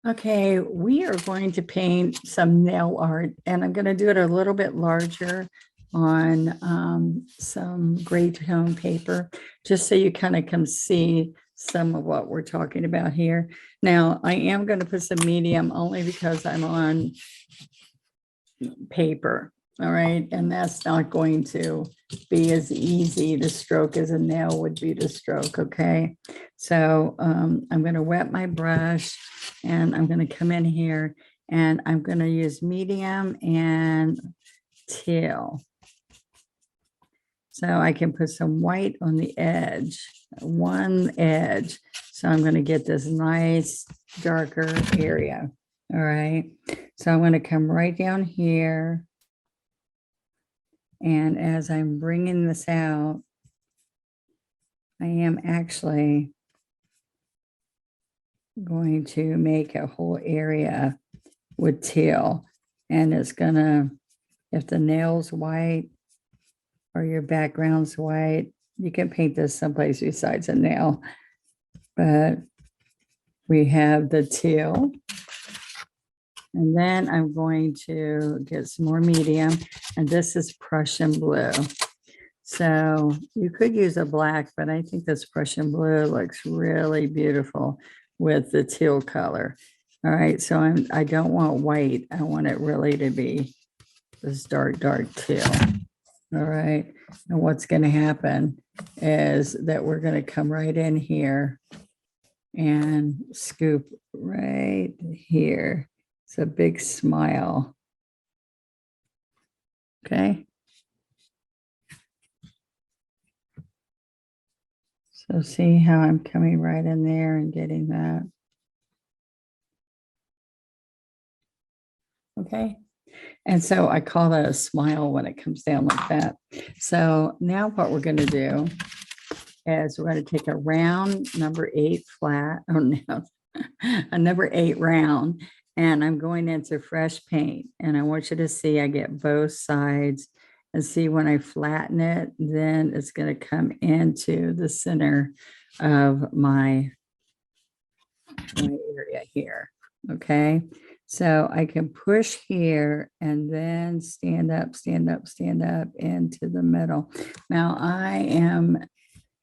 Okay, we are going to paint some nail art and I'm going to do it a little bit larger on some gray tone paper, just so you kind of can see some of what we're talking about here. Now, I am going to put some medium only because I'm on paper. All right, and that's not going to be as easy to stroke as a nail would be to stroke. Okay, so I'm going to wet my brush and I'm going to come in here and I'm going to use medium and teal. So I can put some white on the edge, one edge. So I'm going to get this nice darker area. All right, so I'm going to come right down here. And as I'm bringing this out, I am actually going to make a whole area with teal. And it's gonna, if the nail's white or your background's white, you can paint this someplace besides a nail. But we have the teal. And then I'm going to get some more medium. And this is Prussian blue. So you could use a black, but I think this Prussian blue looks really beautiful with the teal color. All right, so I don't want white. I want it really to be this dark teal. All right, and what's going to happen is that we're going to come right in here and scoop right here. It's a big smile. Okay. So see how I'm coming right in there and getting that. Okay. And so I call that a smile when it comes down like that. So now what we're going to do is we're going to take a round number 8 flat. Oh no, a number 8 round. And I'm going into fresh paint. And I want you to see I get both sides. And see when I flatten it, then it's going to come into the center of my area here. Okay. So I can push here and then stand up into the middle. Now I am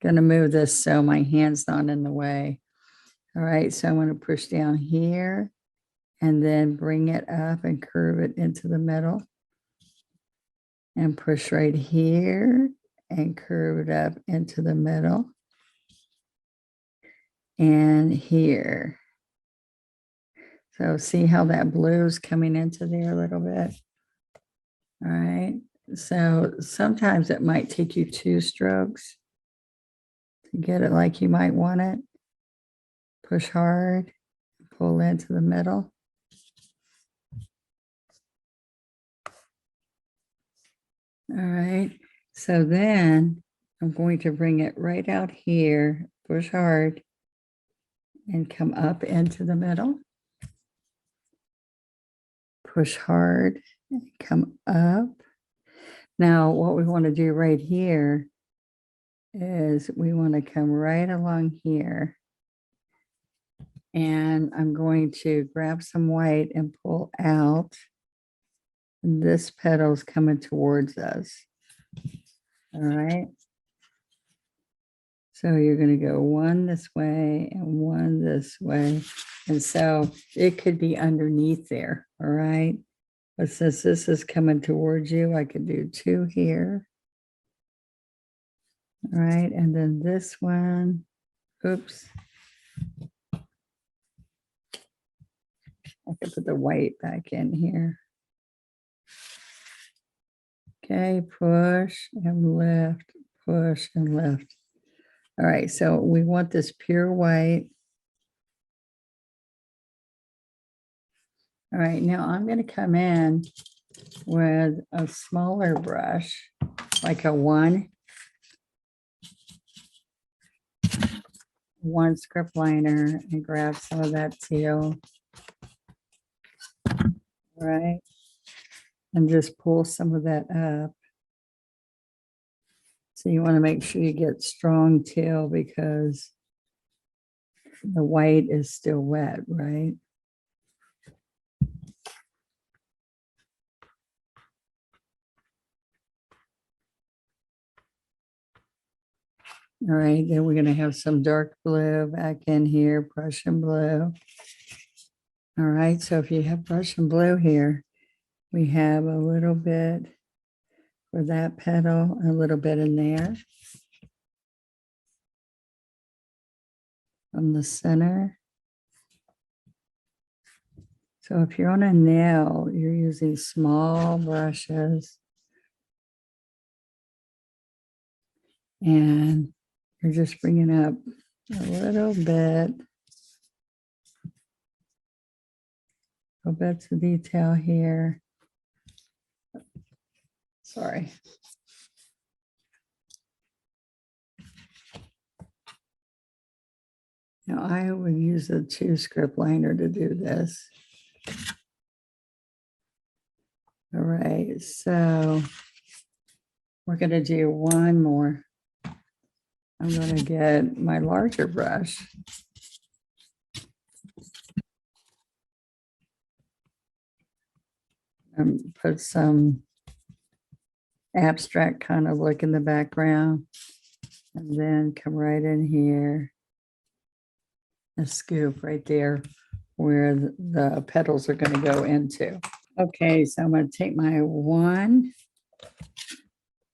going to move this so my hand's not in the way. All right. So I'm going to push down here and then bring it up and curve it into the middle. And push right here and curve it up into the middle. And here. So see how that blue is coming into there a little bit. All right. So sometimes it might take you 2 strokes to get it like you might want it. Push hard, pull into the middle. All right, so then I'm going to bring it right out here, push hard, and come up into the middle. Push hard, and come up. Now, what we want to do right here is we want to come right along here. And I'm going to grab some white and pull out. And this petal's coming towards us. All right. So you're going to go one this way and one this way. And so it could be underneath there. All right. But since this is coming towards you, I could do 2 here. All right. And then this one. Oops. I could put the white back in here. Okay, push and lift, push and lift. All right, so we want this pure white. All right, now I'm going to come in with a smaller brush, like a one script liner, and grab some of that teal. All right, and just pull some of that up. So you want to make sure you get strong teal because the white is still wet, right? All right, then we're gonna have some dark blue back in here, Prussian blue. All right, so if you have Prussian blue here, we have a little bit for that petal, a little bit in there from the center. So if you're on a nail, you're using small brushes and you're just bringing up a little bits of detail here. Sorry. Now I would use a 2 script liner to do this. All right, so we're going to do one more. I'm going to get my larger brush. And put some abstract kind of look in the background. And then come right in here. A scoop right there where the petals are going to go into. Okay, so I'm going to take my one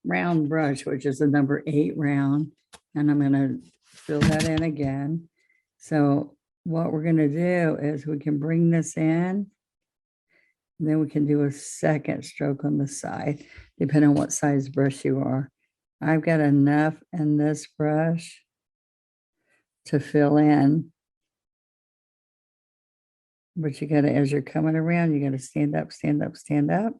round brush, which is the number 8 round, and I'm going to fill that in again. So what we're going to do is we can bring this in, and then we can do a second stroke on the side, depending on what size brush you are. I've got enough in this brush to fill in. But you got to, as you're coming around, you got to stand up, stand up, stand up.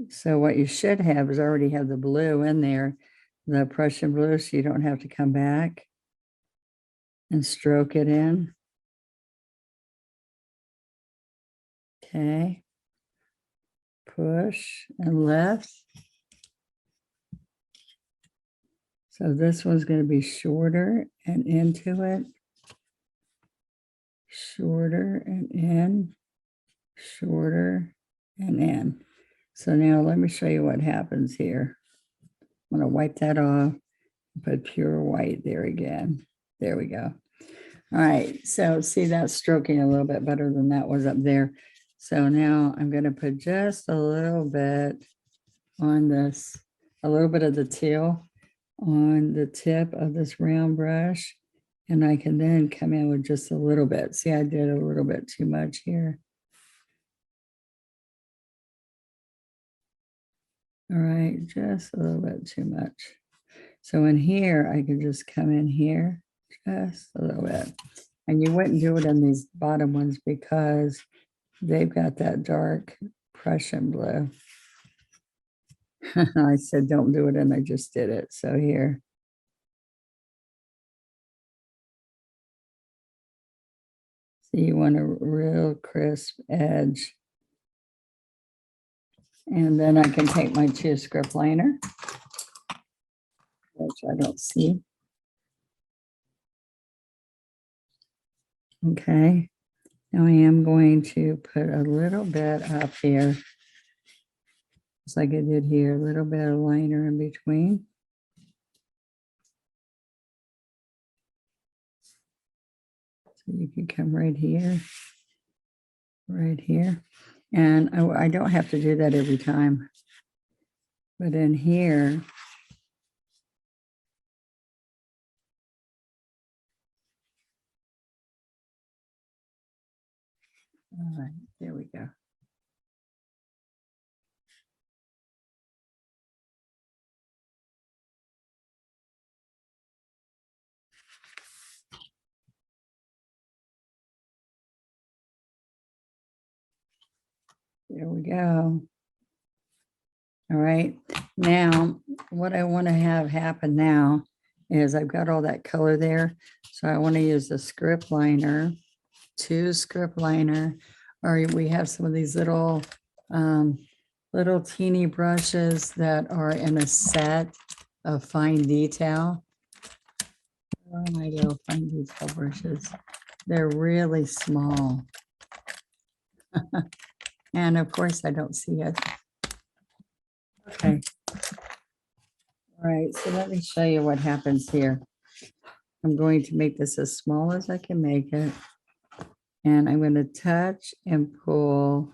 So what you should have is already have the blue in there, the Prussian blue, so you don't have to come back and stroke it in. Okay. Push and lift. So this one's going to be shorter and into it. Shorter and in. Shorter and in. So now let me show you what happens here. I'm going to wipe that off, put pure white there again. There we go. All right, so see that's stroking a little bit better than that was up there. So now I'm going to put just a little bit on this, a little bit of the teal on the tip of this round brush. And I can then come in with just a little bit. See, I did a little bit too much here. All right, just a little bit too much. So in here, I can just come in here just a little bit. And you wouldn't do it on these bottom ones because they've got that dark Prussian blue. I said, don't do it, and I just did it. So here. So you want a real crisp edge. And then I can take my 2 script liner, which I don't see. Okay. Now I am going to put a little bit up here, just like I did here, a little bit of liner in between. So you can come right here, And I don't have to do that every time. But in here, all right, there we go. There we go. All right. Now, what I want to have happen now is I've got all that color there. So I want to use the script liner, 2 script liner, or we have some of these little teeny brushes that are in a set of fine detail. Oh, my little fine detail brushes. They're really small. And of course, I don't see it. Okay. All right, so let me show you what happens here. I'm going to make this as small as I can make it. And I'm going to touch and pull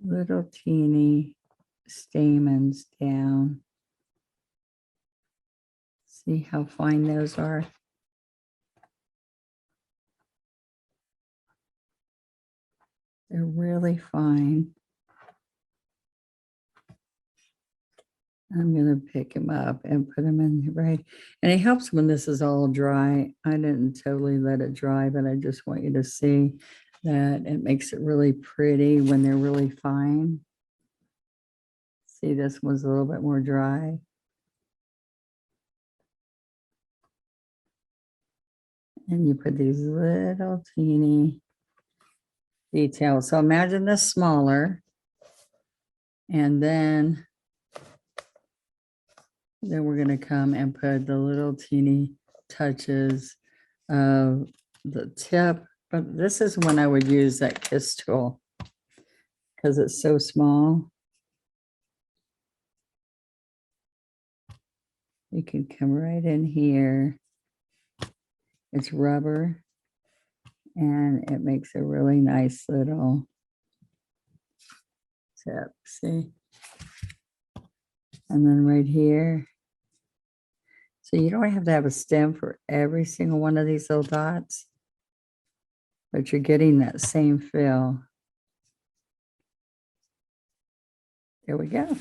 little teeny stamens down. See how fine those are? They're really fine. I'm going to pick them up and put them in right. And it helps when this is all dry. I didn't totally let it dry, but I just want you to see that it makes it really pretty when they're really fine. See, this one's a little bit more dry. And you put these little teeny details. So imagine this smaller. And then we're going to come and put the little teeny touches of the tip. But this is when I would use that kiss tool because it's so small. You can come right in here. It's rubber and it makes a really nice little tip. See? And then right here. So you don't have to have a stem for every single one of these little dots, but you're getting that same feel. There we go.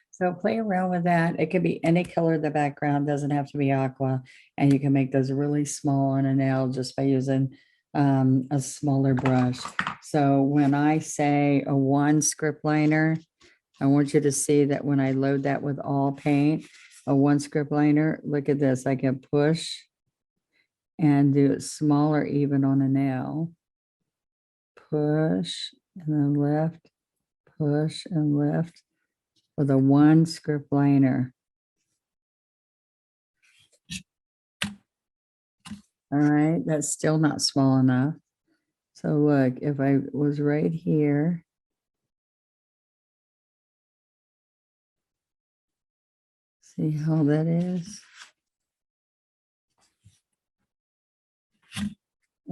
So play around with that. It could be any color the background, doesn't have to be aqua. And you can make those really small on a nail just by using a smaller brush. So when I say a 1 script liner, I want you to see that when I load that with all paint, a 1 script liner, look at this. I can push and do it smaller even on a nail. Push and then lift, push and lift with a 1 script liner. All right, that's still not small enough. So look, if I was right here, see how that is?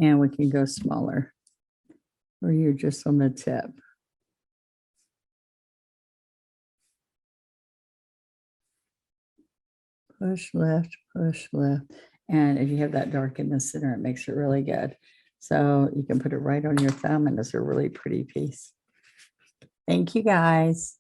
And we can go smaller, or you're just on the tip. Push left, push left. And if you have that dark in the center, it makes it really good. So you can put it right on your thumb and it's a really pretty piece. Thank you guys.